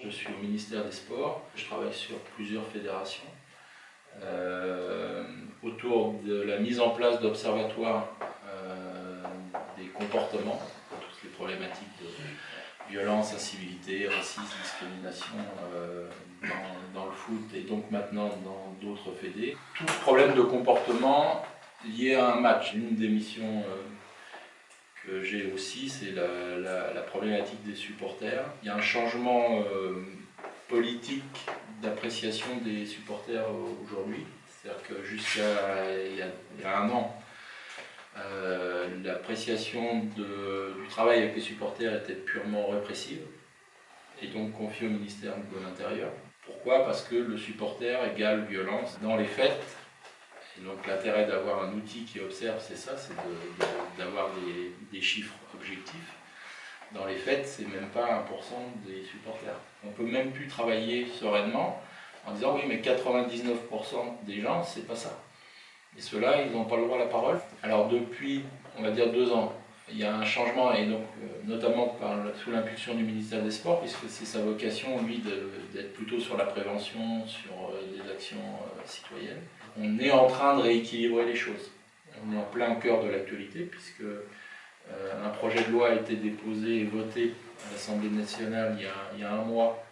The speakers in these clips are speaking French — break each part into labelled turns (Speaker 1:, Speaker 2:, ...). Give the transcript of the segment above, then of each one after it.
Speaker 1: Je suis au ministère des Sports, je travaille sur plusieurs fédérations autour de la mise en place d'observatoires des comportements, toutes les problématiques de violence, incivilité, racisme, discrimination dans le foot et donc maintenant dans d'autres fédés. Tout problème de comportement lié à un match. L'une des missions que j'ai aussi, c'est la problématique des supporters. Il y a un changement politique d'appréciation des supporters aujourd'hui. C'est-à-dire que jusqu'à il y a un an, l'appréciation du travail avec les supporters était purement répressive et donc confiée au ministère de l'Intérieur. Pourquoi? Parce que le supporter égale violence dans les faits. Et donc l'intérêt d'avoir un outil qui observe, c'est ça, c'est d'avoir des chiffres objectifs. Dans les faits, c'est même pas 1% des supporters. On ne peut même plus travailler sereinement en disant oui, mais 99% des gens, c'est pas ça. Et ceux-là, ils n'ont pas le droit à la parole. Alors depuis, on va dire 2 ans, il y a un changement, et donc notamment sous l'impulsion du ministère des Sports, puisque c'est sa vocation, lui, d'être plutôt sur la prévention, sur des actions citoyennes. On est en train de rééquilibrer les choses. On est en plein cœur de l'actualité, puisque un projet de loi a été déposé et voté à l'Assemblée nationale il y a un mois,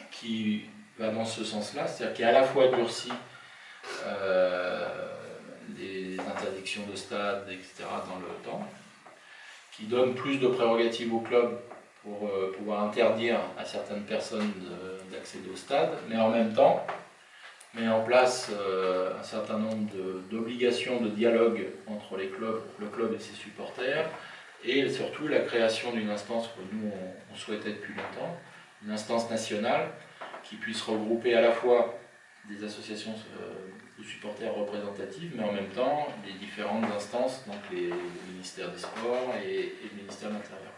Speaker 1: qui va dans ce sens-là, c'est-à-dire qui a à la fois durci les interdictions de stade, etc. dans le temps, qui donne plus de prérogatives au club pour pouvoir interdire à certaines personnes d'accéder au stade, mais en même temps met en place un certain nombre d'obligations de dialogue entre le club et ses supporters, et surtout la création d'une instance que nous on souhaitait depuis longtemps, une instance nationale qui puisse regrouper à la fois des associations de supporters représentatives, mais en même temps les différentes instances, donc les ministères des Sports et le ministère de l'Intérieur.